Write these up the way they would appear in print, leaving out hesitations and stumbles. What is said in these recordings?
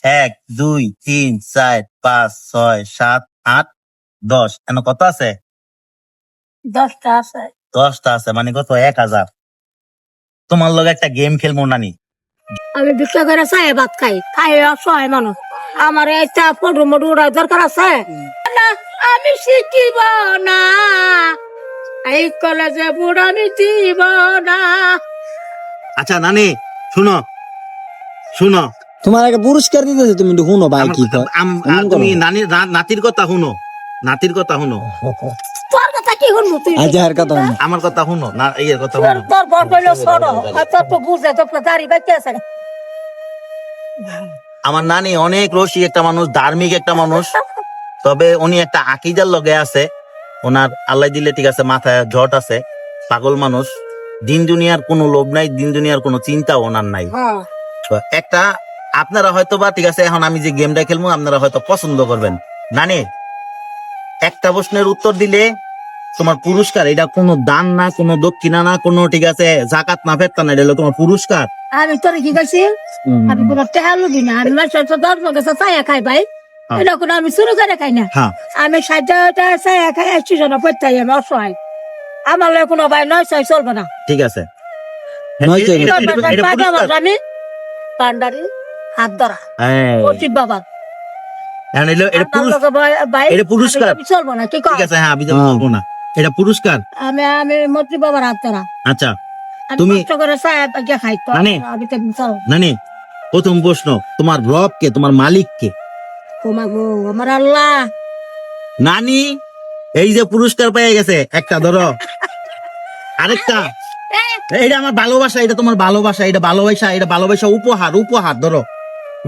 1 2 3 4 5 6 7 8 10 N কত আছে? 10টা আছে। 10টা আছে মানে কত? 1000। তোমার লগে একটা গেম খেলবো নানি। আমি ভিক্ষা করে চাই ভাত খাই খাই অসহায় মানুষ আমার একটা পটু মটু উড়ার দরকার আছে না আমি শিখিব না এই কলেজে বুড় আমি দিব না। আচ্ছা নানি শুনো শুনো, তোমার আগে পুরস্কার দিতেছে, তুমি একটু শুনো ভাই কি কয়। তুমি নাতির কথা শুনো, নাতির কথা শুনো। তোর কথা কি শুনবো তুই? আচ্ছা আর কথা শুনো। আমার কথা শুনো না, এর কথা তোর শুনো। তোর বড় কইলো ছোট তোর তো বুঝে তোর তো দাড়ি বাইতে আছে। আমার নানি অনেক রসিক একটা মানুষ, ধার্মিক একটা মানুষ। তবে উনি একটা আকিদার লগে আছে, ওনার আল্লাহ দিলে ঠিক আছে, মাথায় জট আছে, পাগল মানুষ। দিন দুনিয়ার কোনো লোভ নাই, দিন দুনিয়ার কোনো চিন্তা ওনার নাই। হ্যাঁ তো একটা আপনারা হয়তো বা ঠিক আছে, এখন আমি যে গেমটা খেলবো আপনারা হয়তো পছন্দ করবেন। নানি একটা প্রশ্নের উত্তর দিলে তোমার পুরস্কার, এটা কোনো দান না, কোনো দক্ষিণা না, কোনো ঠিক আছে জাকাত না, ফেরত না, এটা হলো তোমার পুরস্কার। আমি তোর কি কইছি আমি কোনো টেহা লুবি না আমি মানুষের তো 10 বছর চাইয়া খাই ভাই হ্যাঁ। এটা কোনো আমি শুরু করে খাই না হ্যাঁ আমি 60টা চাইয়া খাই 80 জন পড়তাই আমি অসহায় আমার লয় কোনো ভাই নয় চাই চলবে না। ঠিক আছে। নয় চাই না। এটা পুরস্কার। আমি পান্ডারি হাত ধরা হ্যাঁ, অচিব বাবা এখন ভাই এটা পুরস্কার। আমি চলবো না কি ঠিক আছে, হ্যাঁ আমি তো বলবো না, এটা পুরস্কার। আমি আমি মন্ত্রী বাবার হাত ধরা আচ্ছা আমি তুমি কষ্ট করে চাইয়া খাই তো নানি। আমি তো চল নানি প্রথম প্রশ্ন, তোমার রব কে, তোমার মালিক কে? তোমা গো আমার আল্লাহ নানি এই যে পুরস্কার পেয়ে গেছে একটা, ধরো আরেকটা। এটা আমার ভালোবাসা, এটা তোমার ভালোবাসা, এটা ভালোবাসা, এটা ভালোবাসা, উপহার, উপহার। ধরো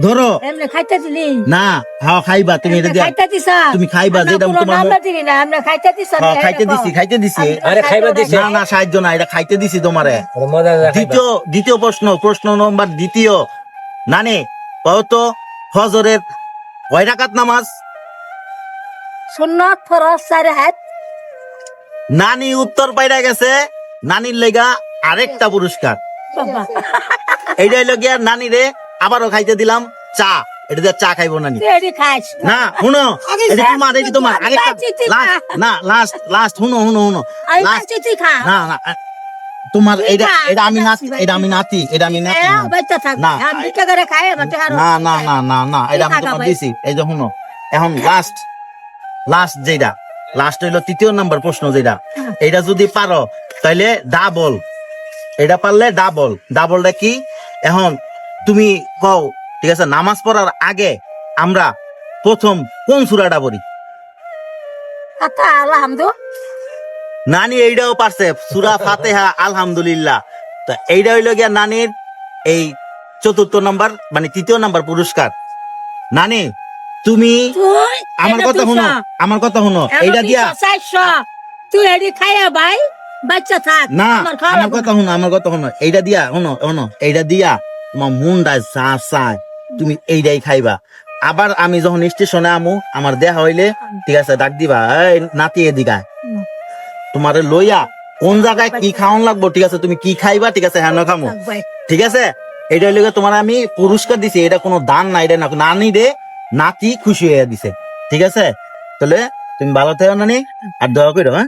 ধরো এমনি খাইতে দিলি না, হ্যাঁ খাইবা তুমি, এটা দিয়ে খাইতে দিছা তুমি খাইবা, যেটা তোমার আমরা দিবি না আমরা খাইতে দিছা হ্যাঁ, খাইতে দিছি, খাইতে দিছি। আরে খাইবা দিছে। না না সাহায্য না, এটা খাইতে দিছি তোমারে। মজা দ্বিতীয় দ্বিতীয় প্রশ্ন, প্রশ্ন নম্বর দ্বিতীয়। নানি কত ফজরের কয় রাকাত নামাজ? সুন্নাত ফরজ 4 হাত নানি উত্তর পাইরা গেছে, নানির লেগা আরেকটা পুরস্কার। বাবা এইটা হইলো গিয়া নানি রে আবারও খাইতে দিলাম চা, এটা দিয়ে চা খাইবো নানি। তুই এডি খাইস না শুনো, এটা তোমার, এটা তোমার আগে লাস্ট লাস্ট শুনো শুনো শুনো আমি লাস্ট। চিঠি খা না না তোমার এটা, এটা আমি নাতি, এটা আমি নাতি, এটা আমি নাতি। বাচ্চা থাক না। আমি ভিক্ষা করে খাই বাচ্চা হারো না না না না না, এটা আমি টাকা তোমার পাই। দিছি। এই যে শুনো, এখন লাস্ট লাস্ট যেটা, লাস্ট হইলো তৃতীয় নাম্বার প্রশ্ন যেটা, এটা যদি পারো তাইলে ডাবল, এটা পারলে ডাবল। ডাবলটা কি? এখন তুমি কও, ঠিক আছে, নামাজ পড়ার আগে আমরা প্রথম কোন সূরাটা পড়ি? আচ্ছা আলহামদুলিল্লাহ নানি এইটাও পারছে, সূরা ফাতিহা, আলহামদুলিল্লাহ। তো এইটা হইলো গিয়া নানির এই চতুর্থ নাম্বার, মানে তৃতীয় নাম্বার পুরস্কার। নানি তুমি তুই আমার কথা শুনো, আমার কথা শুনো, এইটা দিয়া তুই এডি খাইয়া ভাই বাচ্চা থাক না, আমার খাওয়া আমার লাগবে কথা শুনো, আমার কথা শুনো, এইটা দিয়া শুনো শুনো, এইটা দিয়া তোমার মনটা যা চায় তুমি এইটাই খাইবা। আবার আমি যখন স্টেশনে আমু, আমার দেখা হইলে ঠিক আছে ডাক দিবা, এই নাতি এদিকে আয়। হুম। তোমারে লইয়া কোন জায়গায় কি খাওয়ান লাগবো, ঠিক আছে, তুমি কি খাইবা, ঠিক আছে, হ্যাঁ খামু, থাক ভাই। ঠিক আছে। এটা হইলে তোমার আমি পুরস্কার দিছি, এটা কোনো দান না, এটা না, নানি রে নাতি খুশি হয়ে দিছে, ঠিক আছে। তাহলে তুমি ভালো থেকো নানি, আর দোয়া করো, হ্যাঁ।